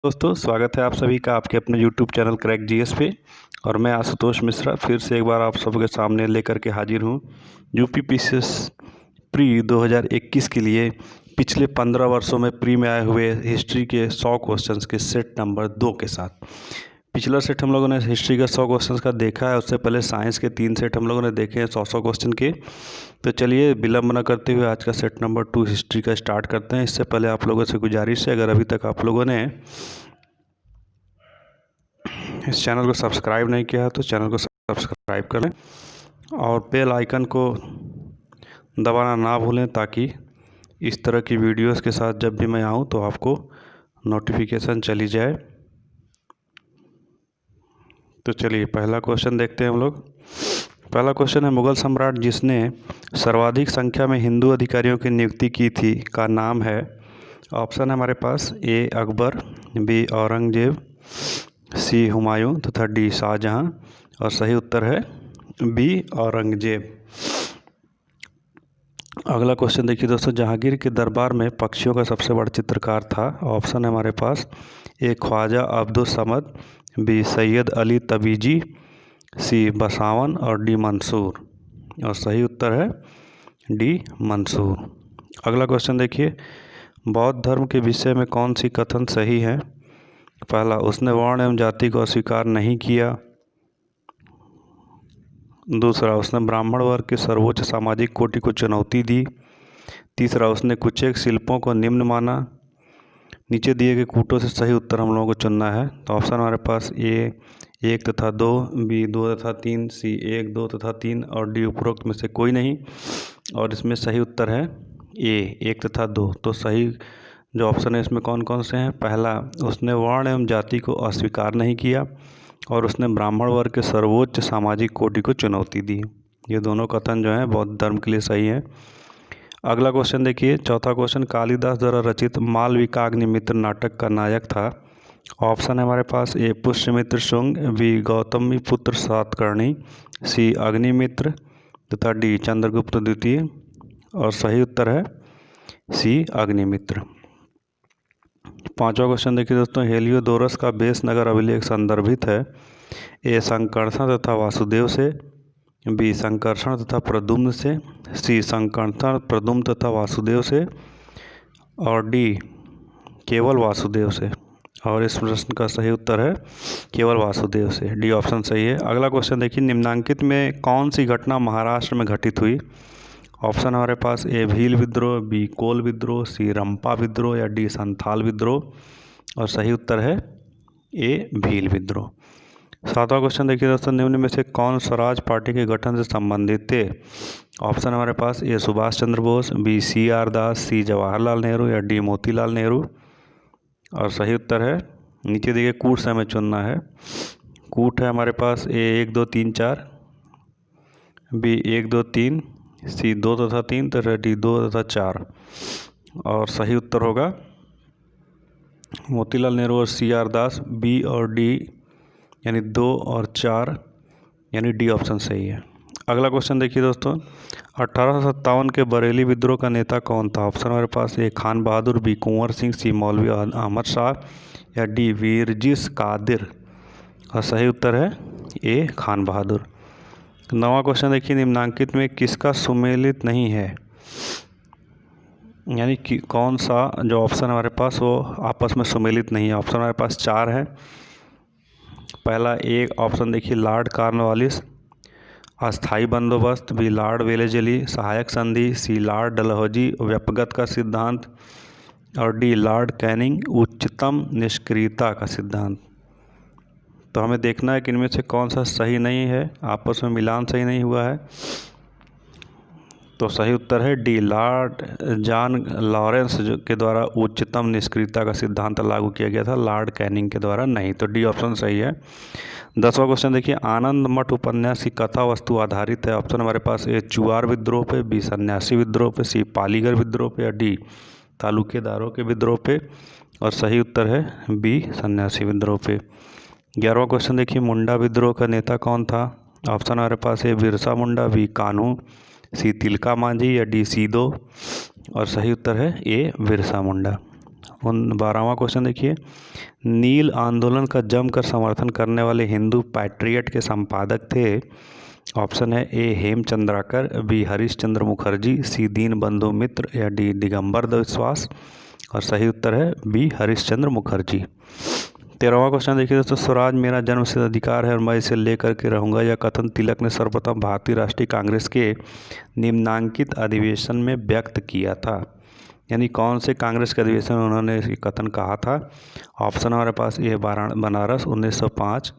दोस्तों स्वागत है आप सभी का आपके अपने YouTube चैनल क्रैक जीएस पे। और मैं आशुतोष मिश्रा फिर से एक बार आप सबके सामने लेकर के हाजिर हूँ यूपी पीसीएस प्री 2021 के लिए पिछले 15 वर्षों में प्री में आए हुए हिस्ट्री के 100 क्वेश्चंस के सेट नंबर 2 के साथ। पिछला सेट हम लोगों ने हिस्ट्री का 100 क्वेश्चंस का देखा है, उससे पहले साइंस के 3 सेट हम लोगों ने देखे हैं 100 क्वेश्चन के। तो चलिए विलम्ब न करते हुए आज का सेट नंबर 2 हिस्ट्री का स्टार्ट करते हैं। इससे पहले आप लोगों से गुजारिश है, अगर अभी तक आप लोगों ने इस चैनल को सब्सक्राइब नहीं किया है तो चैनल को सब्सक्राइब कर लें और बेल आइकन को दबाना ना भूलें, ताकि इस तरह की वीडियोस के साथ जब भी मैं आऊँ तो आपको नोटिफिकेशन चली जाए। तो चलिए पहला क्वेश्चन देखते हैं हम लोग। पहला क्वेश्चन है, मुगल सम्राट जिसने सर्वाधिक संख्या में हिंदू अधिकारियों की नियुक्ति की थी का नाम है। ऑप्शन है हमारे पास ए अकबर, बी औरंगजेब, सी हुमायूं तथा डी शाहजहां। और सही उत्तर है बी औरंगजेब। अगला क्वेश्चन देखिए दोस्तों, जहांगीर के दरबार में पक्षियों का सबसे बड़ा चित्रकार था। ऑप्शन है हमारे पास ए ख्वाजा अब्दुल समद, बी सैयद अली तबीजी, सी बसावन और डी मंसूर। और सही उत्तर है डी मंसूर। अगला क्वेश्चन देखिए, बौद्ध धर्म के विषय में कौन सी कथन सही है। पहला, उसने वर्ण एवं जाति को अस्वीकार नहीं किया। दूसरा, उसने ब्राह्मण वर्ग के सर्वोच्च सामाजिक कोटि को चुनौती दी। तीसरा, उसने कुछ एक शिल्पों को निम्न माना। नीचे दिए गए कूटों से सही उत्तर हम लोगों को चुनना है। तो ऑप्शन हमारे पास ए 1 तथा 2, बी 2 तथा 3, सी 1, 2 तथा 3 और डी उपरोक्त में से कोई नहीं। और इसमें सही उत्तर है ए 1 तथा 2। तो सही जो ऑप्शन है इसमें कौन कौन से हैं। पहला, उसने वर्ण एवं जाति को अस्वीकार नहीं किया और उसने ब्राह्मण वर्ग के सर्वोच्च सामाजिक कोटि को चुनौती दी। ये दोनों कथन जो हैं बौद्ध धर्म के लिए सही है। अगला क्वेश्चन देखिए, चौथा क्वेश्चन, कालिदास द्वारा रचित मालविकाग्निमित्र नाटक का नायक था। ऑप्शन है हमारे पास ए पुष्यमित्र शुंग, बी गौतमी पुत्र सातकर्णी, सी अग्निमित्र तथा डी चंद्रगुप्त द्वितीय। और सही उत्तर है सी अग्निमित्र। पांचवा क्वेश्चन देखिए दोस्तों, हेलियोडोरस का बेस नगर अभिलेख संदर्भित है। ए संकर्षण तथा वासुदेव से, बी संकर्षण तथा प्रद्युम्न से, सी संकर्षण प्रद्युम्न तथा वासुदेव से और डी केवल वासुदेव से। और इस प्रश्न का सही उत्तर है केवल वासुदेव से, डी ऑप्शन सही है। अगला क्वेश्चन देखिए, निम्नांकित में कौन सी घटना महाराष्ट्र में घटित हुई। ऑप्शन हमारे पास ए भील विद्रोह, बी कोल विद्रोह, सी रंपा विद्रोह या डी संथाल विद्रोह। और सही उत्तर है ए भील विद्रोह। सातवां क्वेश्चन देखिए दोस्तों, निम्न में से कौन स्वराज पार्टी के गठन से संबंधित थे। ऑप्शन हमारे पास ए Subhash Chandra Bose, B C R दास, सी जवाहरलाल नेहरू या डी मोतीलाल नेहरू। और सही उत्तर है नीचे दिए कूट से हमें चुनना है। कूट है हमारे पास ए 1 2 3 4, बी 1 2 3, सी 2 तथा 3 तथा डी 2 तथा 4। और सही उत्तर होगा मोतीलाल नेहरू और सी आर दास, बी और डी यानी 2 और 4 यानी डी ऑप्शन सही है। अगला क्वेश्चन देखिए दोस्तों, 1857 के बरेली विद्रोह का नेता कौन था। ऑप्शन हमारे पास ए खान बहादुर, बी कुंवर सिंह, सी मौलवी अहमद शाह या डी वीरजिस कादिर। और सही उत्तर है ए खान बहादुर। नवा क्वेश्चन देखिए, निम्नांकित में किसका सुमेलित नहीं है, यानी कि कौन सा जो ऑप्शन हमारे पास वो आपस में सुमेलित नहीं है। ऑप्शन हमारे पास 4 है। पहला एक ऑप्शन देखिए, लॉर्ड कॉर्नवालिस अस्थाई बंदोबस्त, बी लॉर्ड वेलेजली सहायक संधि, सी लॉर्ड डलहौजी व्यपगत का सिद्धांत और डी लॉर्ड कैनिंग उच्चतम निष्क्रियता का सिद्धांत। तो हमें देखना है कि इनमें से कौन सा सही नहीं है, आपस में मिलान सही नहीं हुआ है। तो सही उत्तर है डी लॉर्ड जॉन लॉरेंस के द्वारा उच्चतम निष्क्रियता का सिद्धांत लागू किया गया था, लॉर्ड कैनिंग के द्वारा नहीं। तो डी ऑप्शन सही है। 10वां क्वेश्चन देखिए, आनंद मठ उपन्यास की कथा वस्तु आधारित है। ऑप्शन हमारे पास ए चुआर विद्रोह पे, बी सन्यासी विद्रोह पे, सी पालीगर विद्रोह पे या डी तालुकेदारों के विद्रोह पे। और सही उत्तर है बी सन्यासी विद्रोह पे। 11वां क्वेश्चन देखिए, मुंडा विद्रोह का नेता कौन था। ऑप्शन हमारे पास ए बिरसा मुंडा, बी कान्हू, सी तिलका मांझी या डी सीदो। और सही उत्तर है ए बिरसा मुंडा। 12वां क्वेश्चन देखिए, नील आंदोलन का जमकर समर्थन करने वाले हिंदू पैट्रियट के संपादक थे। ऑप्शन है ए हेमचंद्राकर, बी हरीशचंद्र मुखर्जी, सी दीनबंधु मित्र या डी दिगंबर विश्वास। और सही उत्तर है बी हरीशचंद्र मुखर्जी। 13वां क्वेश्चन देखिए दोस्तों, स्वराज मेरा जन्मसिद्ध अधिकार है और मैं इसे लेकर के रहूँगा, यह कथन तिलक ने सर्वप्रथम भारतीय राष्ट्रीय कांग्रेस के निम्नांकित अधिवेशन में व्यक्त किया था। यानी कौन से कांग्रेस के अधिवेशन में उन्होंने ये कथन कहा था। ऑप्शन हमारे पास ए बनारस 1905,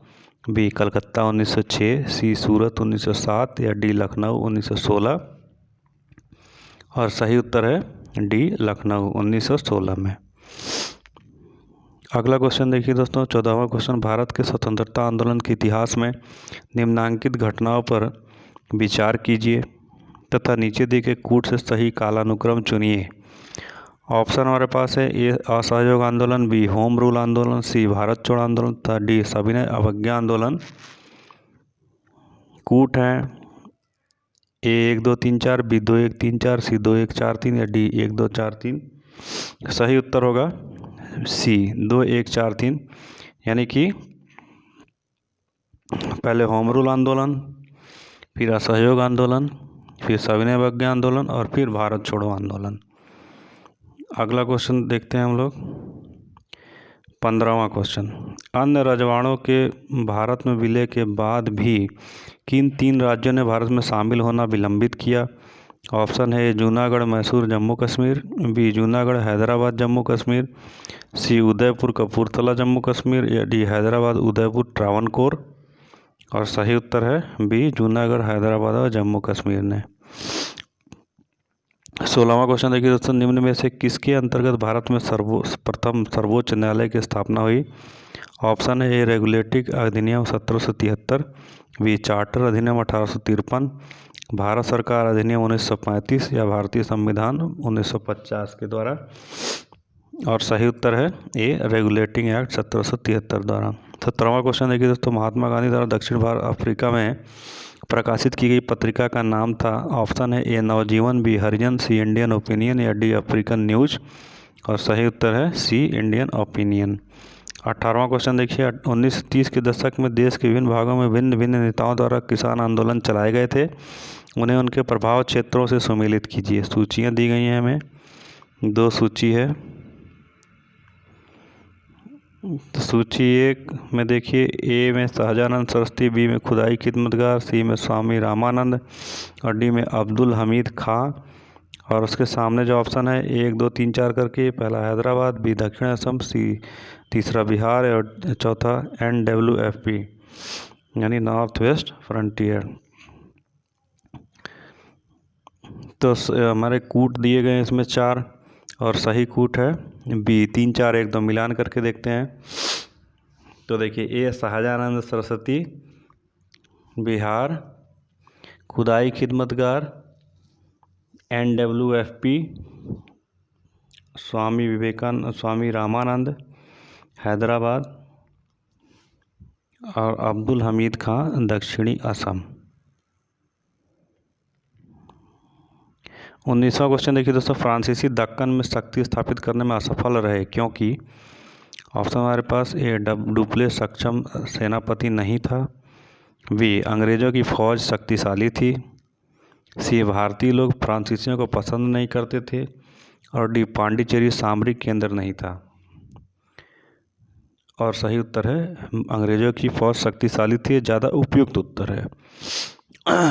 बी कलकत्ता 1906, सी सूरत 1907 या डी लखनऊ 1916। और सही उत्तर है डी लखनऊ 1916 में। अगला क्वेश्चन देखिए दोस्तों, 14वां क्वेश्चन, भारत के स्वतंत्रता आंदोलन के इतिहास में निम्नांकित घटनाओं पर विचार कीजिए तथा नीचे दिए गए कूट से सही कालानुक्रम चुनिए। ऑप्शन हमारे पास है ए असहयोग आंदोलन, बी होम रूल आंदोलन, सी भारत छोड़ो आंदोलन तथा डी सविनय अवज्ञा आंदोलन। कूट है ए 1 2 3 4, बी 2 1 3 4, सी 2 1 4 3 या डी 1 2 4 3। सही उत्तर होगा सी 2 1 4 3। यानी कि पहले होम रूल आंदोलन, फिर असहयोग आंदोलन, फिर सविनय अवज्ञा आंदोलन और फिर भारत छोड़ो आंदोलन। अगला क्वेश्चन देखते हैं हम लोग, 15वां क्वेश्चन, अन्य रजवाड़ों के भारत में विलय के बाद भी किन 3 राज्यों ने भारत में शामिल होना विलंबित किया। ऑप्शन है जूनागढ़ मैसूर जम्मू कश्मीर, बी जूनागढ़ हैदराबाद जम्मू कश्मीर, सी उदयपुर कपूरथला जम्मू कश्मीर या डी हैदराबाद उदयपुर ट्रावनकोर। और सही उत्तर है बी जूनागढ़ हैदराबाद और जम्मू कश्मीर ने। 16वां क्वेश्चन देखिए दोस्तों, निम्न में से किसके अंतर्गत भारत में सर्वप्रथम सर्वोच्च न्यायालय की स्थापना हुई। ऑप्शन है ए रेगुलेटिंग अधिनियम 1773, बी चार्टर अधिनियम 1853, भारत सरकार अधिनियम 1935 या भारतीय संविधान 1950 के द्वारा। और सही उत्तर है ए रेगुलेटिंग एक्ट 1773 द्वारा। 17वां क्वेश्चन देखिए दोस्तों, महात्मा गांधी द्वारा दक्षिण अफ्रीका में प्रकाशित की गई पत्रिका का नाम था। ऑप्शन है ए नवजीवन, बी हरिजन, सी इंडियन ओपिनियन या डी अफ्रीकन न्यूज। और सही उत्तर है सी इंडियन ओपिनियन। 18वां क्वेश्चन देखिए, 1930 के दशक में देश के विभिन्न भागों में भिन्न भिन्न नेताओं द्वारा किसान आंदोलन चलाए गए थे, उन्हें उनके प्रभाव क्षेत्रों से सुमेलित कीजिए। सूचियाँ दी गई हैं हमें, 2 सूची है। तो सूची 1 में देखिए, ए में शाहजानंद सरस्वती, बी में खुदाई खिदमतगार, सी में स्वामी रामानंद और डी में अब्दुल हमीद खां। और उसके सामने जो ऑप्शन है 1 2 3 4 करके, पहला हैदराबाद, बी दक्षिण असम, सी तीसरा बिहार और चौथा NWFP यानी नॉर्थ वेस्ट फ्रंटियर। तो हमारे कूट दिए गए हैं इसमें 4 और सही कूट है बी 3 4 1 2 मिलान करके देखते हैं। तो देखिए, ए शाहजानंद सरस्वती बिहार, खुदाई खिदमतगार NWFP, स्वामी रामानंद हैदराबाद और अब्दुल हमीद खां दक्षिणी असम। 19वां क्वेश्चन देखिए दोस्तों, फ्रांसीसी दक्कन में शक्ति स्थापित करने में असफल रहे क्योंकि। ऑप्शन हमारे पास ए डुप्लेस सक्षम सेनापति नहीं था, बी अंग्रेज़ों की फौज शक्तिशाली थी, सी भारतीय लोग फ्रांसीसियों को पसंद नहीं करते थे और डी पांडिचेरी सामरिक केंद्र नहीं था। और सही उत्तर है अंग्रेज़ों की फौज शक्तिशाली थी, ज़्यादा उपयुक्त उत्तर है।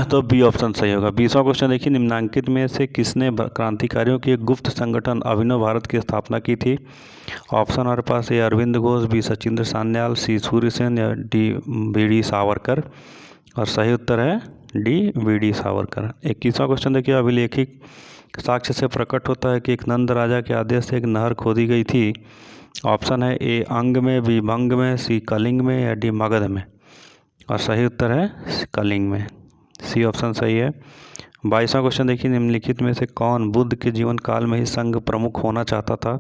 तो बी ऑप्शन सही होगा। 20वां क्वेश्चन देखिए, निम्नांकित में से किसने क्रांतिकारियों के एक गुप्त संगठन अभिनव भारत की स्थापना की थी। ऑप्शन हमारे पास ए अरविंद घोष, बी सचिंद्र सान्याल, सी सूर्यसेन या डी BD सावरकर। और सही उत्तर है डी BD सावरकर। 21वां क्वेश्चन देखिए, अभिलेखिक साक्ष्य से प्रकट होता है कि एक नंद राजा के आदेश से एक नहर खोदी गई थी। ऑप्शन है ए अंग में, बी भंग में, सी कलिंग में या डी मगध में। और सही उत्तर है कलिंग में, सी ऑप्शन सही है। 22वां क्वेश्चन देखिए, निम्नलिखित में से कौन बुद्ध के जीवन काल में ही संघ प्रमुख होना चाहता था।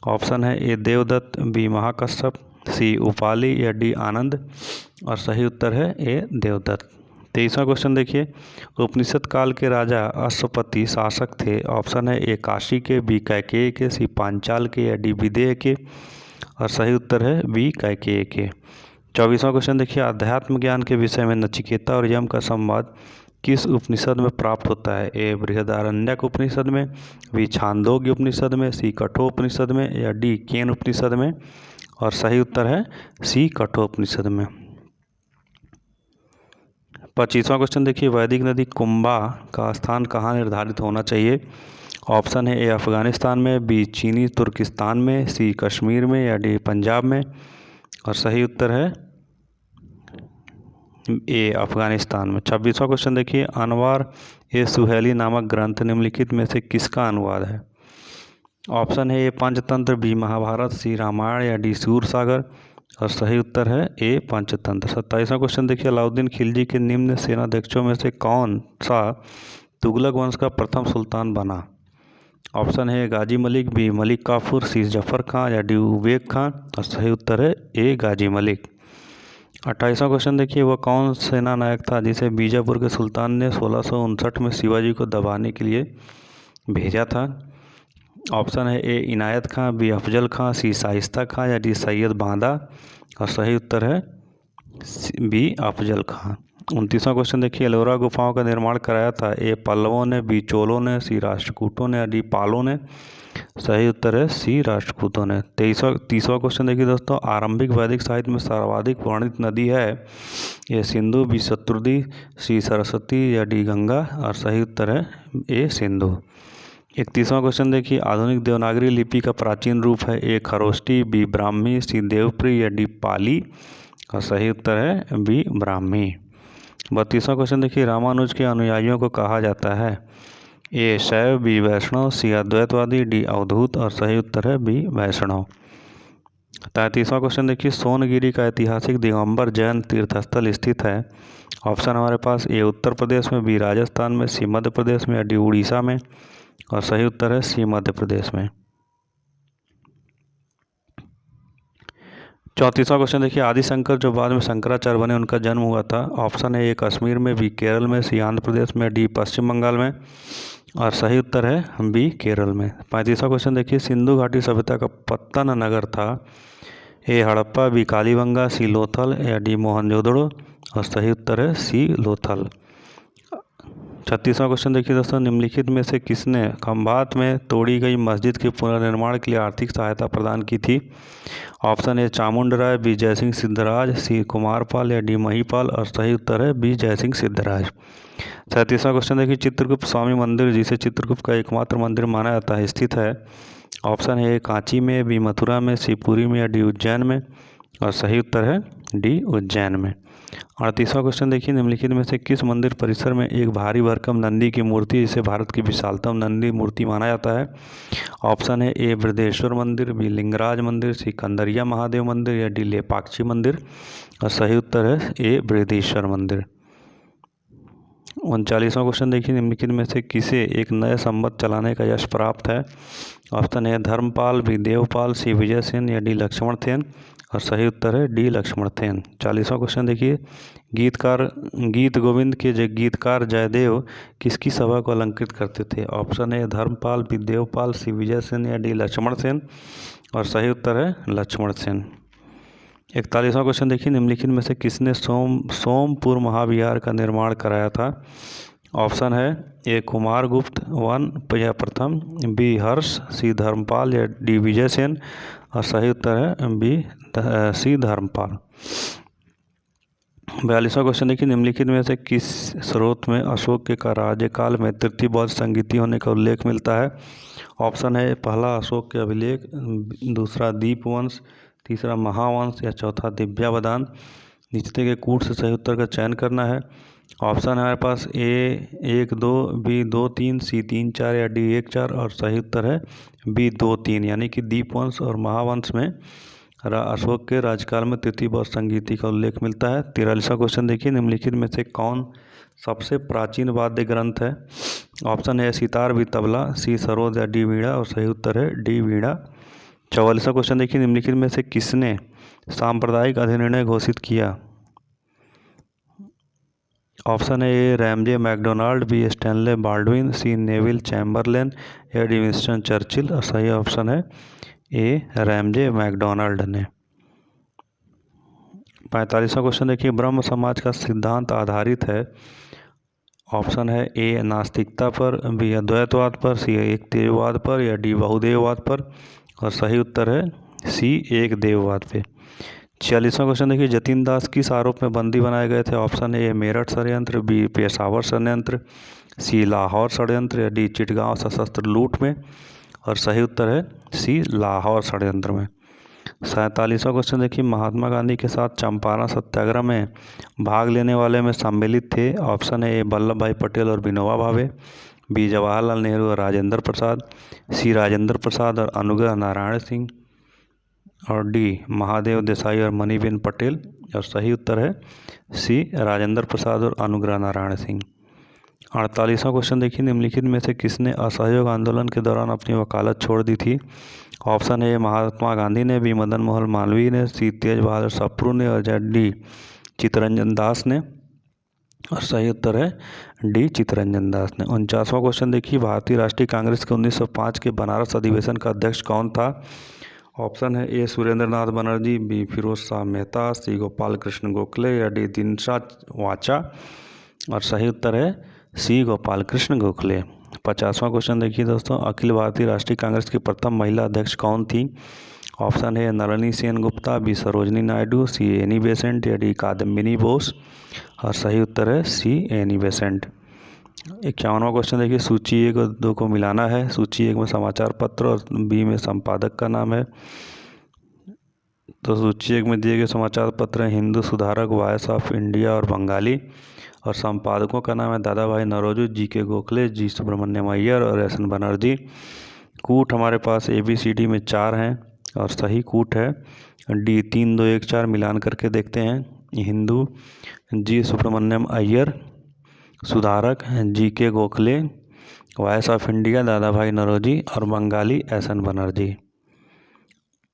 ऑप्शन है ए देवदत्त, बी महाकश्यप, सी उपाली या डी आनंद। और सही उत्तर है ए देवदत्त। 23वां क्वेश्चन देखिए, उपनिषद काल के राजा अश्वपति शासक थे। ऑप्शन है ए काशी के, बी कैकेयी के, सी पांचाल के या डी विदेह के। और सही उत्तर है बी कैकेयी के। 24वां क्वेश्चन देखिए, अध्यात्म ज्ञान के विषय में नचिकेता और यम का संवाद किस उपनिषद में प्राप्त होता है? ए बृहदारण्यक उपनिषद में, बी छांदोग्य उपनिषद में, सी कठोपनिषद में या डी केन उपनिषद में। और सही उत्तर है सी कठोपनिषद में। 25वां क्वेश्चन देखिए, वैदिक नदी कुंभा का स्थान कहाँ निर्धारित होना चाहिए? ऑप्शन है ए अफगानिस्तान में, बी चीनी तुर्किस्तान में, सी कश्मीर में या डी पंजाब में। और सही उत्तर है ए अफगानिस्तान में। 26वां क्वेश्चन देखिए, अनवार ए सुहेली नामक ग्रंथ निम्नलिखित में से किसका अनुवाद है? ऑप्शन है ए पंचतंत्र, बी महाभारत, सी रामायण या डी सूरसागर। और सही उत्तर है ए पंचतंत्र। 27वां क्वेश्चन देखिए, अलाउद्दीन खिलजी के निम्न सेनाध्यक्षों में से कौन सा तुगलक वंश का प्रथम सुल्तान बना? ऑप्शन है गाजी मलिक, बी मलिक काफूर, सी जफर खां या डी उबेक खां। और सही उत्तर है ए गाजी मलिक। 28वां क्वेश्चन देखिए, वह कौन सेना नायक था जिसे बीजापुर के सुल्तान ने 1659 में शिवाजी को दबाने के लिए भेजा था? ऑप्शन है ए इनायत खां, बी अफजल खां, सी शाइस्ता खां या डी सैयद बांदा। और सही उत्तर है बी अफजल खां। 29वां क्वेश्चन देखिए, एलोरा गुफाओं का निर्माण कराया था? ए पल्लवों ने, बी चोलों ने, सी राष्ट्रकूटों ने या डी पालों ने। सही उत्तर है सी राष्ट्रकूटों ने। 30वां क्वेश्चन देखिए दोस्तों, आरंभिक वैदिक साहित्य में सर्वाधिक वर्णित नदी है? ए सिंधु, बी शत्रुंधि, सी सरस्वती या डी गंगा। और सही उत्तर है ए सिंधु। 31वां क्वेश्चन देखिए, आधुनिक देवनागरी लिपि का प्राचीन रूप है? ए खरोष्टी, बी ब्राह्मी, सी देवप्रिय या डी पाली। और सही उत्तर है बी ब्राह्मी। 32वां क्वेश्चन देखिए, रामानुज के अनुयायियों को कहा जाता है? ए शैव, बी वैष्णव, सी अद्वैतवादी, डी अवधूत। और सही उत्तर है बी वैष्णव। 33वां क्वेश्चन देखिए, सोनगिरी का ऐतिहासिक दिगंबर जैन तीर्थस्थल स्थित है? ऑप्शन हमारे पास ए उत्तर प्रदेश में, बी राजस्थान में, सी मध्य प्रदेश में या डी उड़ीसा में। और सही उत्तर है सी मध्य प्रदेश में। 34वां क्वेश्चन देखिए, आदिशंकर जो बाद में शंकराचार्य बने उनका जन्म हुआ था? ऑप्शन है ए कश्मीर में, बी केरल में, सी आंध्र प्रदेश में, डी पश्चिम बंगाल में। और सही उत्तर है बी केरल में। 35वां क्वेश्चन देखिए, सिंधु घाटी सभ्यता का पत्तन नगर था? ए हड़प्पा, बी कालीबंगा, सी लोथल या डी मोहनजोदड़ो। और सही उत्तर है सी लोथल। 36वां क्वेश्चन देखिए दोस्तों, निम्नलिखित में से किसने खंभात में तोड़ी गई मस्जिद के पुनर्निर्माण के लिए आर्थिक सहायता प्रदान की थी? Option A Chamund Rai, B Jaisingh Siddhraj, C Kumarpal या डी महिपाल। और सही उत्तर है बी जयसिंह सिद्धराज। 37वां क्वेश्चन देखिए, चित्रगुप्त स्वामी मंदिर जिसे चित्रगुप्त का एकमात्र मंदिर माना जाता है स्थित है? ऑप्शन है कांची में, बी मथुरा में, सी पुरी में या डी उज्जैन में। और सही उत्तर है डी उज्जैन में। 38वां क्वेश्चन देखिए, निम्नलिखित में से किस मंदिर परिसर में एक भारी भरकम नंदी की मूर्ति जिसे भारत की विशालतम नंदी मूर्ति माना जाता है? ऑप्शन है ए बृहदेश्वर मंदिर, बी लिंगराज मंदिर, सी कंदरिया महादेव मंदिर या डी लेपाक्षी मंदिर। और सही उत्तर है ए बृहदेश्वर मंदिर। 39वां क्वेश्चन देखिए, निम्नलिखित में से किसे एक नए संवत चलाने का यश प्राप्त है? ऑप्शन है धर्मपाल, बी देवपाल, सी विजय सेन या डी लक्ष्मण सेन। और सही उत्तर है डी लक्ष्मण सेन। 40वां क्वेश्चन देखिए, गीत गोविंद के गीतकार जयदेव किसकी सभा को अलंकृत करते थे? ऑप्शन है धर्मपाल, बी देवपाल, सी विजय सेन या डी लक्ष्मण सेन। और सही उत्तर है लक्ष्मण सेन। 41वां क्वेश्चन देखिए, निम्नलिखित में से किसने सोमपुर महाविहार का निर्माण कराया था? ऑप्शन है ए कुमारगुप्त वन या प्रथम, बी हर्ष, सी धर्मपाल या डी विजय सेन। और सही उत्तर है बी सी धर्मपाल। 42वां क्वेश्चन देखिए, निम्नलिखित में से किस स्रोत में अशोक के राज्यकाल में तृतीय बौद्ध संगीति होने का उल्लेख मिलता है? ऑप्शन है पहला अशोक के अभिलेख, दूसरा दीपवंश, तीसरा महावंश या चौथा दिव्यावदान। नीचे के कूट से सही उत्तर का चयन करना है। ऑप्शन है हमारे पास ए 1 2, बी 2 3, सी 3 4 या डी 1 4। और सही उत्तर है बी 2 3, यानी कि दीपवंश और महावंश में अशोक के राज्यकाल में तृतीय बौद्ध संगीति का उल्लेख मिलता है। 43वां क्वेश्चन देखिए, निम्नलिखित में से कौन सबसे प्राचीन वाद्य ग्रंथ है? ऑप्शन है सितार, बी तबला, सी सरोद या डी वीणा। और सही उत्तर है डी वीणा। 44वां क्वेश्चन देखिए, निम्नलिखित में से किसने सांप्रदायिक अधिनिर्णय घोषित किया? ऑप्शन है A Ramsay MacDonald, B Stanley Baldwin, C Neville Chamberlain या डी विंस्टन चर्चिल। और सही ऑप्शन है ए रैमजे मैकडोनाल्ड ने। 45वां क्वेश्चन देखिए, ब्रह्म समाज का सिद्धांत आधारित है। ऑप्शन है ए नास्तिकता पर, बी अद्वैतवाद पर, सी एक देववाद पर या डी बहुदेववाद पर। और सही उत्तर है सी एक देववाद पे। 46वां क्वेश्चन देखिए, जतिन दास किस आरोप में बंदी बनाए गए थे। ऑप्शन ए मेरठ षड्यंत्र, बी पेशावर षड्यंत्र, सी लाहौर षड्यंत्र या डी चिटगांव सशस्त्र लूट में। और सही उत्तर है सी लाहौर षड्यंत्र में। 47वां क्वेश्चन देखिए, महात्मा गांधी के साथ चंपारण सत्याग्रह में भाग लेने वाले में सम्मिलित थे। ऑप्शन है ए वल्लभ भाई पटेल और विनोबा भावे, बी जवाहरलाल नेहरू और राजेंद्र प्रसाद, सी राजेंद्र प्रसाद और अनुग्रह नारायण सिंह, और डी महादेव देसाई और मणिबेन पटेल। और सही उत्तर है सी राजेंद्र प्रसाद और अनुग्रह नारायण सिंह। 48वां क्वेश्चन देखिए, निम्नलिखित में से किसने असहयोग आंदोलन के दौरान अपनी वकालत छोड़ दी थी। ऑप्शन ए महात्मा गांधी ने, बी मदन मोहन मालवीय ने, सी तेज बहादुर सप्रू ने और डी चित्तरंजन दास ने। और सही उत्तर है डी चित्तरंजन दास ने। 49वां क्वेश्चन देखिए, भारतीय राष्ट्रीय कांग्रेस के 1905 के बनारस अधिवेशन का अध्यक्ष कौन था। ऑप्शन है ए सुरेंद्र नाथ बनर्जी, बी फिरोज शाह मेहता, सी गोपाल कृष्ण गोखले या डी दिनशा वाचा। और सही उत्तर है सी गोपाल कृष्ण गोखले। 50वां क्वेश्चन देखिए दोस्तों, अखिल भारतीय राष्ट्रीय कांग्रेस की प्रथम महिला अध्यक्ष कौन थी। ऑप्शन है Nalini Sen Gupta, B Sarojini Naidu, C Annie Besant या डी कादम्बिनी बोस। और सही उत्तर है सी एनी बेसेंट। 51वां क्वेश्चन देखिए, सूची 1 और 2 को मिलाना है। सूची 1 में समाचार पत्र और बी में संपादक का नाम है। तो सूची 1 में दिए गए समाचार पत्र हैं हिंदू सुधारक, वॉइस ऑफ इंडिया और बंगाली। और संपादकों का नाम है दादा भाई नौरोजी, जी के गोखले, जी सुब्रमण्यम अय्यर और एस एन बनर्जी। कूट हमारे पास ABCD में 4 हैं और सही कूट है डी 3 2 1 4। मिलान करके देखते हैं, हिंदू जी सुब्रमण्यम अय्यर, सुधारक जी के गोखले, वॉइस ऑफ इंडिया दादा भाई नौरोजी और बंगाली एस एन बनर्जी।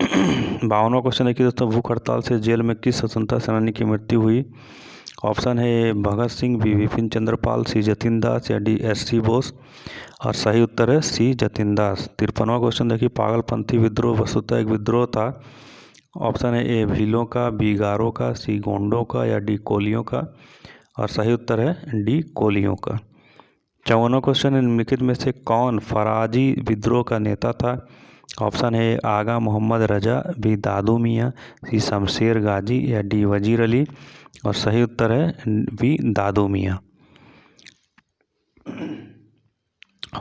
52वां क्वेश्चन देखिए दोस्तों, भूख हड़ताल से जेल में किस स्वतंत्रता सेनानी की मृत्यु हुई। ऑप्शन है ए भगत सिंह, बी विपिन चंद्र पाल, सी जतिन दास या डी SC बोस। और सही उत्तर है सी जतिन दास। 53वां क्वेश्चन देखिए, पागलपंथी विद्रोह वस्तुतः एक विद्रोह था। ऑप्शन है ए भीलों का, बी गारों का, सी गोंडों का या डी कोलियों का। और सही उत्तर है डी कोलियों का। 54वां क्वेश्चन है, निम्नलिखित में से कौन फराजी विद्रोह का नेता था। ऑप्शन है आगा मोहम्मद रजा, बी दादू मियाँ, सी शमशेर गाजी या डी वजीर अली। और सही उत्तर है बी दादू मियाँ।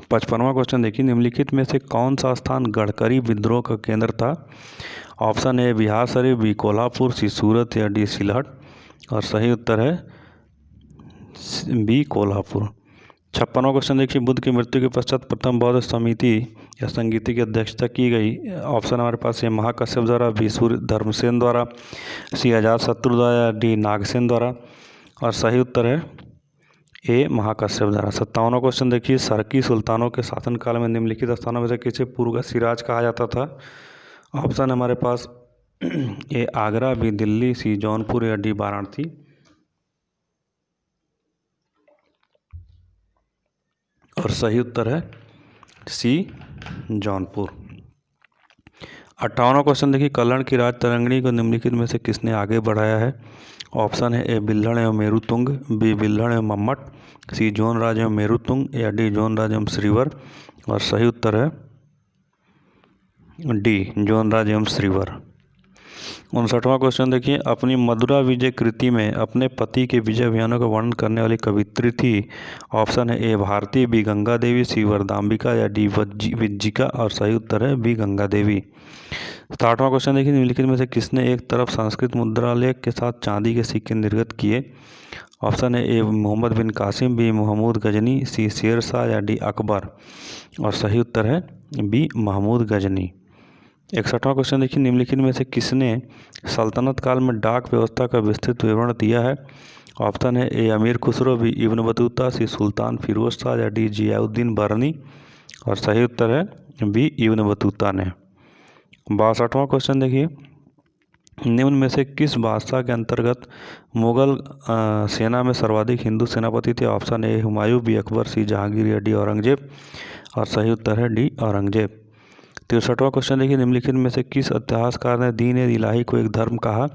55वां क्वेश्चन देखिए, निम्नलिखित में से कौन सा स्थान गडकरी विद्रोह का केंद्र था। ऑप्शन है बिहार शरीफ, बी कोल्हापुर, सी सूरत या डी सिलहट। और सही उत्तर है बी कोल्हापुर। 56वां क्वेश्चन देखिए, बुद्ध की मृत्यु के पश्चात प्रथम बौद्ध समिति या संगीति की अध्यक्षता की गई। ऑप्शन हमारे पास है महाकश्यप द्वारा, बी सूर्य धर्मसेन द्वारा, सी अजात शत्रु द्वारा या डी नागसेन द्वारा। और सही उत्तर है ए महाकश्यप द्वारा। 57वां क्वेश्चन देखिए, सरकी सुल्तानों के शासनकाल में निम्नलिखित स्थानों में से किसे पूर्व का सिराज कहा जाता था। ऑप्शन हमारे पास ए आगरा, बी दिल्ली, सी जौनपुर या डी वाराणसी। और सही उत्तर है सी जौनपुर। 58वां क्वेश्चन देखिए, कल्याण की राज तरंगिणी को निम्नलिखित में से किसने आगे बढ़ाया है। ऑप्शन है ए बिल्हण एवं मेरुतुंग, बी बिल्हण एवं मम्मट, सी जोनराज एवं मेरुतुंग या डी जोनराज एवं श्रीवर। और सही उत्तर है डी जोनराज एवं श्रीवर। 59वां क्वेश्चन देखिए, अपनी मधुरा विजय कृति में अपने पति के विजय अभियानों का वर्णन करने वाली कवित्री थी। ऑप्शन है ए भारती, बी गंगा देवी, सी वरदाम्बिका या डी विज्जिका। और सही उत्तर है बी गंगा देवी। 60वां क्वेश्चन देखिए, निम्नलिखित में से किसने एक तरफ संस्कृत मुद्रालेख के साथ चांदी के सिक्के निर्गत किए। ऑप्शन है ए मोहम्मद बिन कासिम, बी महमूद गजनी, सी शेर शाह या डी अकबर। और सही उत्तर है बी महमूद गजनी। 61वां क्वेश्चन देखिए, निम्नलिखित में से किसने सल्तनत काल में डाक व्यवस्था का विस्तृत विवरण दिया है। ऑप्शन है ए अमीर खुसरो, बी इब्न बतूता, सी सुल्तान फिरोज शाह या डी जियाउद्दीन बरनी। और सही उत्तर है बी इब्न बतूता ने। 62वां क्वेश्चन देखिए, निम्न में से किस बादशाह के अंतर्गत मुगल सेना में सर्वाधिक हिंदू सेनापति थे? Option A Humayun, B Akbar, C Jahangir या डी औरंगजेब। और सही उत्तर है डी औरंगजेब। 63वां क्वेश्चन देखिए, निम्नलिखित में से किस इतिहासकार ने दीन ए इलाही को एक धर्म कहा?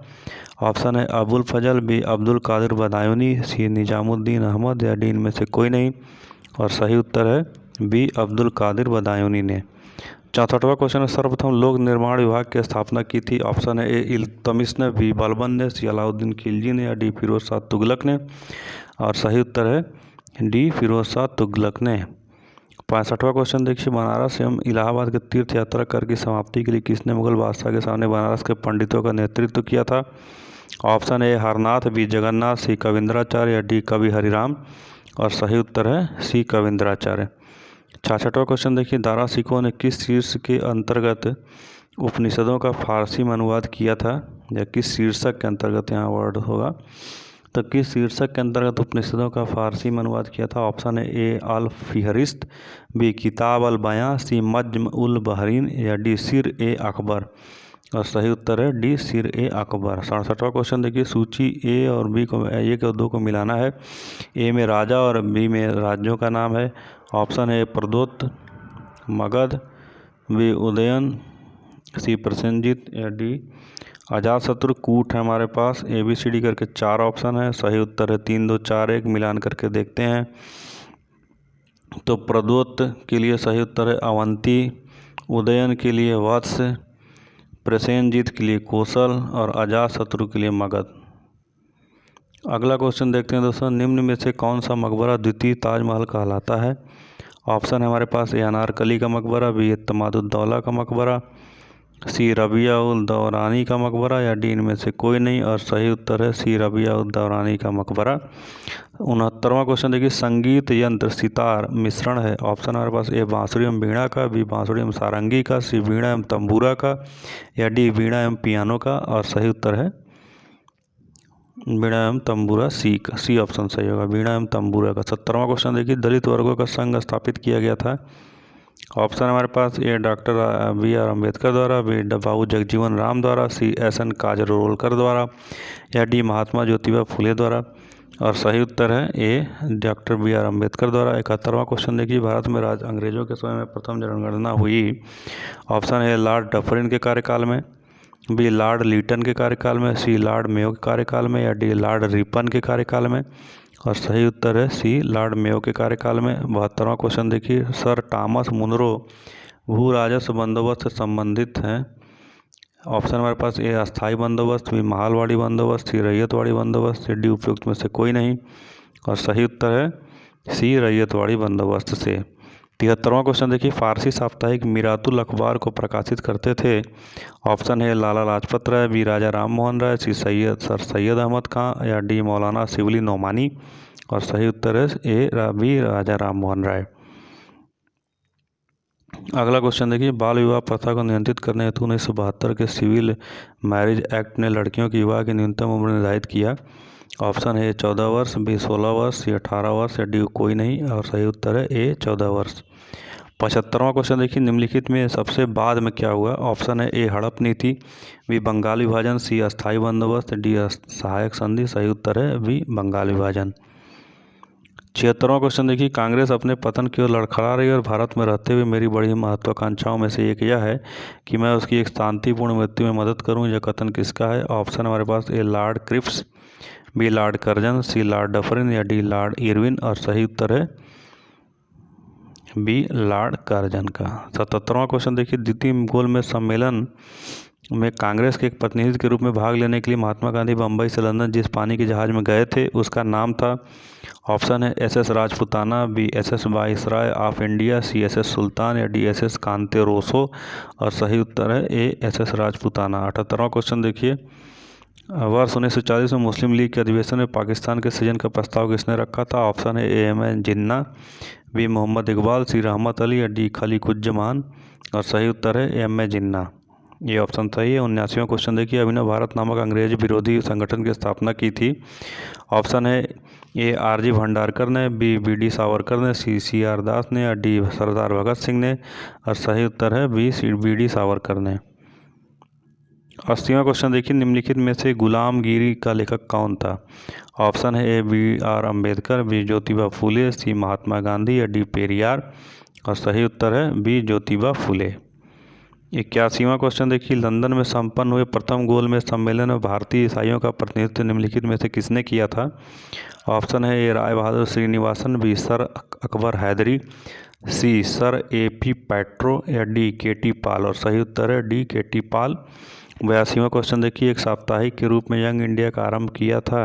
ऑप्शन है अबुल फजल, बी अब्दुल कादिर बदायूनी, सी निजामुद्दीन अहमद या डी इनमें से कोई नहीं। और सही उत्तर है बी अब्दुल कादिर बदायूनी ने। 64वां क्वेश्चन है, सर्वप्रथम लोक निर्माण विभाग की स्थापना की थी? ऑप्शन है ए इल्तुतमिश ने, बी बलबन ने, सी अलाउद्दीन खिलजी ने या डी फिरोज शाह तुगलक ने। और सही उत्तर है डी फिरोज शाह तुगलक ने। 65वां क्वेश्चन देखिए, बनारस एवं इलाहाबाद के तीर्थ यात्रा कर की समाप्ति के लिए किसने मुगल बादशाह के सामने बनारस के पंडितों का नेतृत्व किया था? Option A Harnath, B Jagannath, C Kavindracharya या डी कवि हरिराम। और सही उत्तर है सी कविंद्राचार्य। 66वां क्वेश्चन देखिए, दारा सिकों ने किस शीर्ष के अंतर्गत उपनिषदों का फारसी में अनुवाद किया था? या किस शीर्षक के अंतर्गत यहाँ वर्ड होगा, तो किस शीर्षक के अंतर्गत उपनिषदों का फारसी में अनुवाद किया था? ऑप्शन है ए अल फिहरिस्त, बी किताब अल बयां, सी मज्म उल बहरीन या डी सिर ए अकबर। और सही उत्तर है डी सिर ए अकबर। 67वां क्वेश्चन देखिए, सूची ए और बी को, ए के दो को मिलाना है। ए में राजा और बी में राज्यों का नाम है। ऑप्शन है प्रदोत, मगध, बी उदयन, सी प्रसेनजीत या डी अजातशत्रु। कूट है हमारे पास। ए बी सी डी करके 4 ऑप्शन है। सही उत्तर है 3 2 4 1। मिलान करके देखते हैं तो प्रदोत के लिए सही उत्तर है अवंती, उदयन के लिए वत्स, प्रसेनजीत के लिए कौशल और अजातशत्रु के लिए मगध। अगला क्वेश्चन देखते हैं दोस्तों, निम्न में से कौन सा मकबरा द्वितीय ताजमहल कहलाता है? ऑप्शन है हमारे पास ए अनारकली का मकबरा, बी इत्तेमादुद्दौला का मकबरा, सी रबिया उल दौरानी का मकबरा या डी इनमें से कोई नहीं। और सही उत्तर है सी रबिया उल दौरानी का मकबरा। 69वां क्वेश्चन देखिए, संगीत यंत्र सितार मिश्रण है? ऑप्शन हमारे पास ए बांसुरी एवं बीणा का, बी बांसुरी एवं सारंगी का, सी बीणा एवं तंबूरा का या डी बीणा एवं पियानो का। और सही उत्तर है बीणा एवं तंबूरा, सी ऑप्शन सही होगा, बीणा एवं तंबूरा का। 70वां क्वेश्चन देखिए, दलित वर्गों का संघ स्थापित किया गया था? ऑप्शन हमारे पास ए डॉक्टर बी आर अम्बेडकर द्वारा, बी बाबू जगजीवन राम द्वारा, सी एस एन काजरोलकर द्वारा या डी महात्मा ज्योतिबा फुले द्वारा। और सही उत्तर है ए डॉक्टर बी आर अम्बेडकर द्वारा। 71वां क्वेश्चन देखिए, भारत में अंग्रेजों के समय में प्रथम जनगणना हुई? ऑप्शन है लॉर्ड डफरिन के कार्यकाल में, बी लॉर्ड लीटन के कार्यकाल में, सी लॉर्ड मेयो के कार्यकाल में या डी लॉर्ड रिपन के कार्यकाल में। और सही उत्तर है सी लॉर्ड मेयो के कार्यकाल में। 72वां क्वेश्चन देखिए, सर टॉमस मुनरो भू राजस्व बंदोबस्त से संबंधित हैं? ऑप्शन हमारे पास ए अस्थाई बंदोबस्त, बी महालवाड़ी बंदोबस्त, सी रैयतवाड़ी बंदोबस्त, सी डी उपयुक्त में से कोई नहीं। और सही उत्तर है सी रैयतवाड़ी बंदोबस्त से। 73वां क्वेश्चन देखिए, फारसी साप्ताहिक मिरातुल अखबार को प्रकाशित करते थे? ऑप्शन है लाला लाजपत राय, बी राजा राम मोहन राय, सी सर सैयद अहमद खां या डी मौलाना शिवली नोमानी। और सही उत्तर है ए बी राजा राम मोहन राय। अगला क्वेश्चन देखिए, बाल विवाह प्रथा को नियंत्रित करने हेतु 1972 के सिविल मैरिज एक्ट ने लड़कियों की विवाह की न्यूनतम उम्र निर्धारित किया? ऑप्शन है 14 वर्ष, बी 16 वर्ष, या 18 वर्ष या डी कोई नहीं। और सही उत्तर है ए 14 वर्ष। 75वां क्वेश्चन देखिए, निम्नलिखित में सबसे बाद में क्या हुआ? ऑप्शन है ए हड़प नीति, बी बंगाल विभाजन, सी अस्थाई बंदोबस्त, डी सहायक संधि। सही उत्तर है बी बंगाल विभाजन। 76वां क्वेश्चन देखिए, कांग्रेस अपने पतन की ओर लड़खड़ा रही है और भारत में रहते हुए मेरी बड़ी महत्वाकांक्षाओं में से एक यह है कि मैं उसकी एक शांतिपूर्ण मृत्यु में मदद करूं। यह कथन किसका है? ऑप्शन हमारे पास A Lord Cripps, B Lord Curzon, C Lord Dufferin या डी लॉर्ड इरविन। और सही उत्तर है बी लॉर्ड कर्जन का। 77वां क्वेश्चन देखिए, द्वितीय गोलमेज सम्मेलन में कांग्रेस के एक प्रतिनिधि के रूप में भाग लेने के लिए महात्मा गांधी बम्बई से लंदन जिस पानी के जहाज में गए थे उसका नाम था? ऑप्शन है SS Rajputana, B SS viceroy of India, C SS Sultan या डी SS कांते रोसो। और सही उत्तर है ए SS राजपुताना। 78वां क्वेश्चन देखिए, वर्ष 1940 में मुस्लिम लीग के अधिवेशन में पाकिस्तान के सृजन का प्रस्ताव किसने रखा था? ऑप्शन है AM Jinnah, B Mohammad Iqbal, C Rahmat Ali या डी खलीकुज्जमान। और सही उत्तर है AM जिन्ना, ये ऑप्शन सही है। 79वां क्वेश्चन देखिए, अभिनव भारत नामक अंग्रेज विरोधी संगठन की स्थापना की थी? ऑप्शन है ए RG भंडारकर ने, बी BD सावरकर ने, सी CR दास ने या डी सरदार भगत सिंह ने। और सही उत्तर है बी BD सावरकर ने। 80वां क्वेश्चन देखिए, निम्नलिखित में से गुलामगिरी का लेखक कौन था? ऑप्शन है ए B.R. अम्बेडकर, बी ज्योतिबा फुले, सी महात्मा गांधी या डी पेरियार। और सही उत्तर है बी ज्योतिबा फुले। 81वां क्वेश्चन देखिए, लंदन में संपन्न हुए प्रथम गोलमेज सम्मेलन में भारतीय ईसाइयों का प्रतिनिधित्व निम्नलिखित में से किसने किया था? ऑप्शन है ए राय बहादुर श्रीनिवासन, बी सर अकबर हैदरी, सी सर A.P. पैट्रो या डी के.टी. पाल। और सही उत्तर है डी के.टी. पाल। 82वां क्वेश्चन देखिए, एक साप्ताहिक के रूप में यंग इंडिया का आरंभ किया था।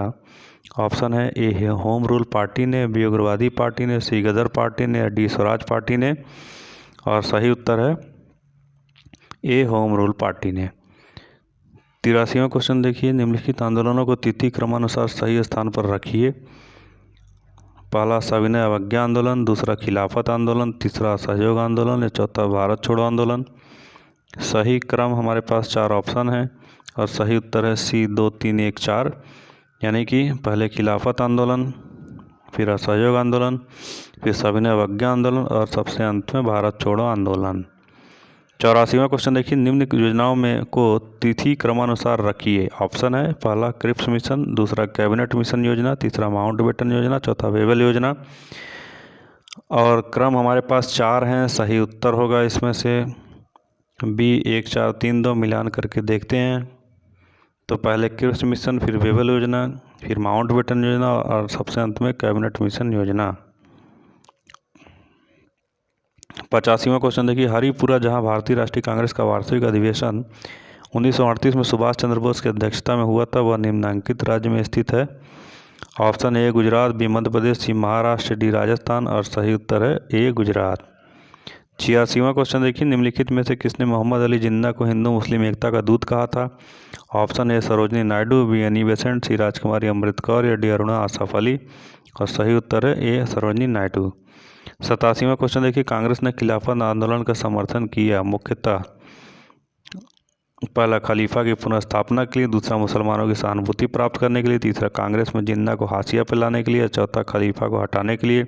ऑप्शन है ए होम रूल पार्टी ने, बी उग्रवादी पार्टी ने, सी गदर पार्टी ने या डी स्वराज पार्टी ने। और सही उत्तर है ए होम रूल पार्टी ने। 83वां क्वेश्चन देखिए, निम्नलिखित आंदोलनों को तिथि क्रमानुसार सही स्थान पर रखिए। पहला सविनय अवज्ञा आंदोलन, दूसरा खिलाफत आंदोलन, तीसरा सहयोग आंदोलन या चौथा भारत छोड़ो आंदोलन। सही क्रम हमारे पास 4 ऑप्शन है और सही उत्तर है सी 2 3 1 4, यानी कि पहले खिलाफत आंदोलन, फिर असहयोग आंदोलन, फिर सविनय अवज्ञा आंदोलन और सबसे अंत में भारत छोड़ो आंदोलन। 84वां क्वेश्चन देखिए, निम्न योजनाओं में को तिथि क्रमानुसार रखिए। ऑप्शन है पहला क्रिप्स मिशन, दूसरा कैबिनेट मिशन योजना, तीसरा माउंटबेटन योजना, चौथा वेवल योजना। और क्रम हमारे पास 4 हैं। सही उत्तर होगा इसमें से बी 1 4 3 2। मिलान करके देखते हैं तो पहले क्रिप्स मिशन, फिर वेवल योजना, फिर माउंटबेटन योजना और सबसे अंत में कैबिनेट मिशन योजना। 85वां क्वेश्चन देखिए, हरिपुरा जहां भारतीय राष्ट्रीय कांग्रेस का वार्षिक अधिवेशन 1938 में सुभाष चंद्र बोस की अध्यक्षता में हुआ था, वह निम्नलिखित राज्य में स्थित है। Option A Gujarat, B Madhya Pradesh, C Maharashtra, D Rajasthan. और सही उत्तर है ए गुजरात। 86वां क्वेश्चन देखिए, निम्नलिखित में से किसने मोहम्मद अली जिन्ना को हिंदू मुस्लिम एकता का दूत कहा था? Option A Sarojini Naidu, B Annie Besant, C Rajkumari Amrit Kaur या डी अरुणा आसफ अली। और सही उत्तर है ए सरोजनी नायडू। 87वां क्वेश्चन देखिए, कांग्रेस ने खिलाफत आंदोलन का समर्थन किया मुख्यतः पहला खलीफा की पुनर्स्थापना के लिए, दूसरा मुसलमानों की सहानुभूति प्राप्त करने के लिए, तीसरा कांग्रेस में जिन्ना को हाशिया पर लाने के लिए, चौथा खलीफा को हटाने के लिए।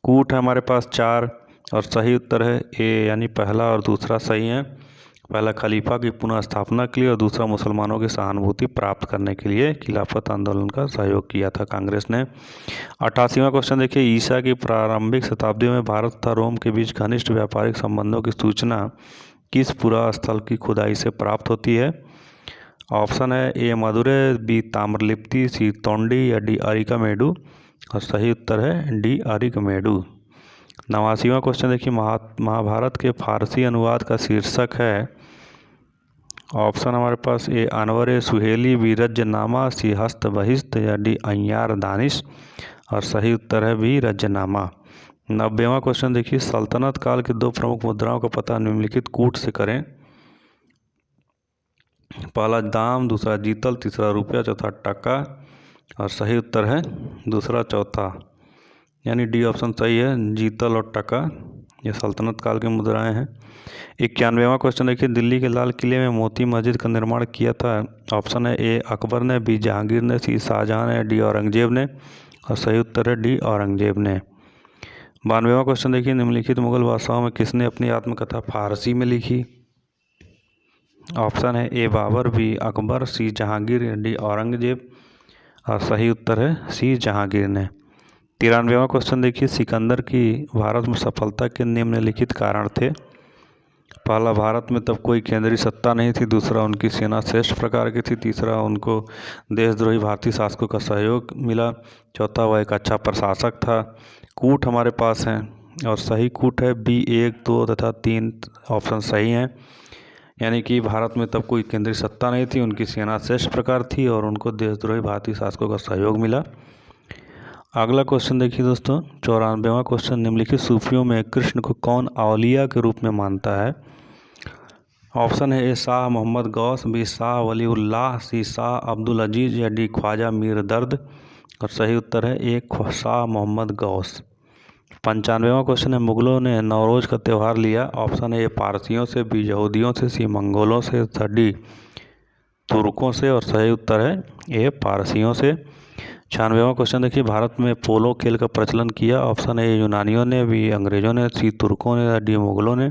कूट है हमारे पास 4 और सही उत्तर है ए, यानी पहला और दूसरा सही है। पहला खलीफा की पुनर्स्थापना के लिए और दूसरा मुसलमानों की सहानुभूति प्राप्त करने के लिए खिलाफत आंदोलन का सहयोग किया था कांग्रेस ने। 88वां क्वेश्चन देखिए, ईसा की प्रारंभिक शताब्दियों में भारत तथा रोम के बीच घनिष्ठ व्यापारिक संबंधों की सूचना किस पुरास्थल की खुदाई से प्राप्त होती है? ऑप्शन है ए मदुरै, बी ताम्रलिप्ति, सी तोंडी या डी अरिकामेडु। और सही उत्तर है डी अरिकामेडु। 89वां क्वेश्चन देखिए, महाभारत के फारसी अनुवाद का शीर्षक है। ऑप्शन हमारे पास ए अनवर सुहेली, बी रज्जनामा, सी हस्त बहिस्त या डी अय्यार दानिश। और सही उत्तर है बी रज्जनामा। 90वां क्वेश्चन देखिए, सल्तनत काल की 2 प्रमुख मुद्राओं का पता निम्नलिखित कूट से करें। पहला दाम, दूसरा जीतल, तीसरा रुपया, चौथा टका। और सही उत्तर है दूसरा चौथा, यानी डी ऑप्शन सही है, जीतल और टका ये सल्तनत काल की मुद्राएं हैं। 91वां क्वेश्चन देखिए, दिल्ली के लाल किले में मोती मस्जिद का निर्माण किया था। ऑप्शन है ए अकबर ने, बी जहांगीर ने, सी शाहजहां ने, डी औरंगजेब ने। और सही उत्तर है डी औरंगजेब ने। 92वां क्वेश्चन देखिए, निम्नलिखित मुगल बादशाहों में किसने अपनी आत्मकथा फारसी में लिखी? ऑप्शन है ए Babar, B Akbar, C Jahangir, D Aurangzeb. और सही उत्तर है सी जहांगीर ने। 93वां क्वेश्चन देखिए, सिकंदर की भारत में सफलता के निम्नलिखित कारण थे। पहला, भारत में तब कोई केंद्रीय सत्ता नहीं थी, दूसरा उनकी सेना श्रेष्ठ प्रकार की थी, तीसरा उनको देशद्रोही भारतीय शासकों का सहयोग मिला, चौथा वह एक अच्छा प्रशासक था। कूट हमारे पास हैं और सही कूट है बी 1 2 तथा 3 ऑप्शन सही हैं, यानी कि भारत में तब कोई केंद्रीय सत्ता नहीं थी, उनकी सेना श्रेष्ठ प्रकार थी और उनको देशद्रोही भारतीय शासकों का सहयोग मिला। अगला क्वेश्चन देखिए दोस्तों, 94वां क्वेश्चन, निम्नलिखित सूफियों में कृष्ण को कौन औलिया के रूप में मानता है? ऑप्शन है ए शाह मोहम्मद गौस, बी शाह वलीउल्लाह, सी शाह अब्दुल अजीज या डी ख्वाजा मीर दर्द। और सही उत्तर है ए शाह मोहम्मद गौस। 95वां क्वेश्चन है, मुगलों ने नवरोज का त्यौहार लिया। ऑप्शन है ए पारसियों से, बी यहूदियों से, सी मंगोलों से, डी तुर्कों से। और सही उत्तर है ए पारसियों से। 96वां क्वेश्चन देखिए, भारत में पोलो खेल का प्रचलन किया। ऑप्शन है यूनानियों ने, बी अंग्रेजों ने, सी तुर्कों ने, डी मुगलों ने।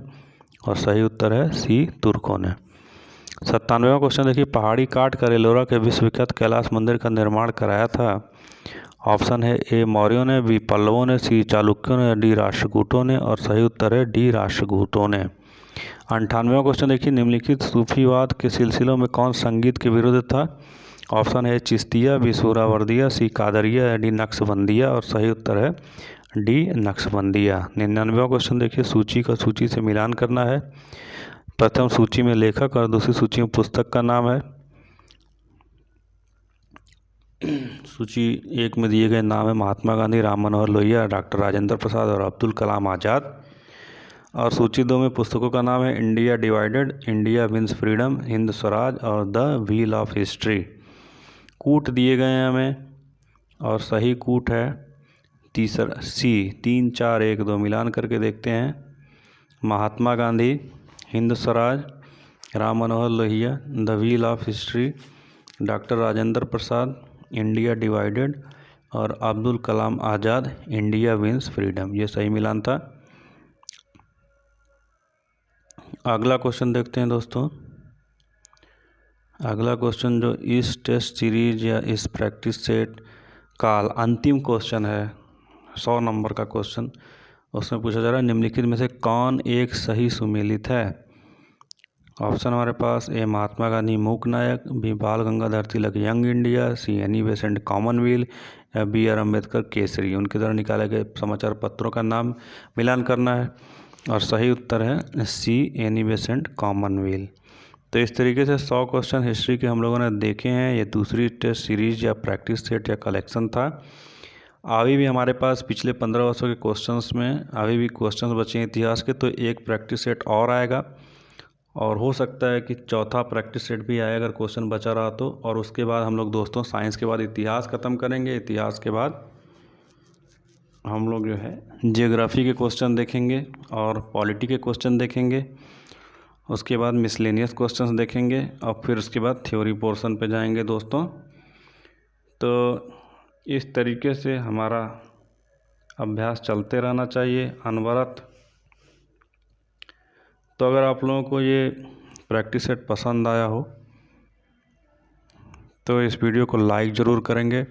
और सही उत्तर है सी तुर्कों ने। 97वां क्वेश्चन देखिए, पहाड़ी काट कर एलोरा के विश्वविख्यात कैलाश मंदिर का निर्माण कराया था। ऑप्शन है ए मौर्यों ने, बी पल्लवों ने, सी चालुक्यों ने, डी राष्ट्रकूटों ने और सही उत्तर है डी राष्ट्रकूटों ने। 98वां क्वेश्चन देखिए, निम्नलिखित सूफीवाद के सिलसिलों में कौन संगीत के विरुद्ध था। ऑप्शन है चिश्तिया, बी सोहरावर्दिया, सी कादरिया, डी नक्शबंदिया और सही उत्तर है डी नक्शबंदिया। 99वां क्वेश्चन देखिए, सूची का सूची से मिलान करना है। प्रथम सूची में लेखक और दूसरी सूची में पुस्तक का नाम है। सूची 1 में दिए गए नाम है महात्मा गांधी, राम मनोहर लोहिया, डॉक्टर राजेंद्र प्रसाद और अब्दुल कलाम आज़ाद। और सूची 2 में पुस्तकों का नाम है India divided, India wins freedom, Hind Swaraj और द व्हील ऑफ हिस्ट्री। कूट दिए गए हैं हमें और सही कूट है तीसरा सी, 3 4 1 2 मिलान करके देखते हैं। Mahatma Gandhi, Hind Swaraj, Ram Manohar Lohia, the wheel of history, doctor Rajendra Prasad, India divided और Abdul Kalam Azad, India wins freedom. ये सही मिलान था। अगला क्वेश्चन देखते हैं दोस्तों। अगला क्वेश्चन जो इस टेस्ट सीरीज या इस प्रैक्टिस सेट का अंतिम क्वेश्चन है, 100 नंबर का क्वेश्चन, उसमें पूछा जा रहा है निम्नलिखित में से कौन एक सही सुमेलित है। ऑप्शन हमारे पास ए महात्मा गांधी मूक Nayak, B Bal Gangadhar Tilak Young India, C Annie Besant Commonwealth या बी आर अम्बेडकर केसरी। उनके द्वारा निकाले गए समाचार पत्रों का नाम मिलान करना है और सही उत्तर है सी एनी बेसेंट कॉमनवेल्थ। तो इस तरीके से 100 क्वेश्चन हिस्ट्री के हम लोगों ने देखे हैं। ये दूसरी टेस्ट सीरीज या प्रैक्टिस सेट या कलेक्शन था। अभी भी हमारे पास पिछले 15 वर्षों के क्वेश्चंस में अभी भी क्वेश्चंस बचे हैं इतिहास के, तो एक प्रैक्टिस सेट और आएगा और हो सकता है कि चौथा प्रैक्टिस सेट भी आए अगर क्वेश्चन बचा रहा तो। और उसके बाद हम लोग दोस्तों साइंस के बाद इतिहास ख़त्म करेंगे। इतिहास के बाद हम लोग जो है जियोग्राफी के क्वेश्चन देखेंगे और पॉलिटी के क्वेश्चन देखेंगे। उसके बाद मिसलेनियस क्वेश्चंस देखेंगे और फिर उसके बाद थ्योरी पोर्शन पे जाएंगे दोस्तों। तो इस तरीके से हमारा अभ्यास चलते रहना चाहिए अनवरत। तो अगर आप लोगों को ये प्रैक्टिस सेट पसंद आया हो तो इस वीडियो को लाइक ज़रूर करेंगे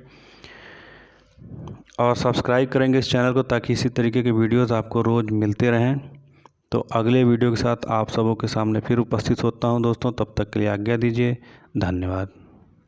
और सब्सक्राइब करेंगे इस चैनल को, ताकि इसी तरीके के वीडियोस आपको रोज़ मिलते रहें। तो अगले वीडियो के साथ आप सबों के सामने फिर उपस्थित होता हूं दोस्तों। तब तक के लिए आज्ञा दीजिए। धन्यवाद।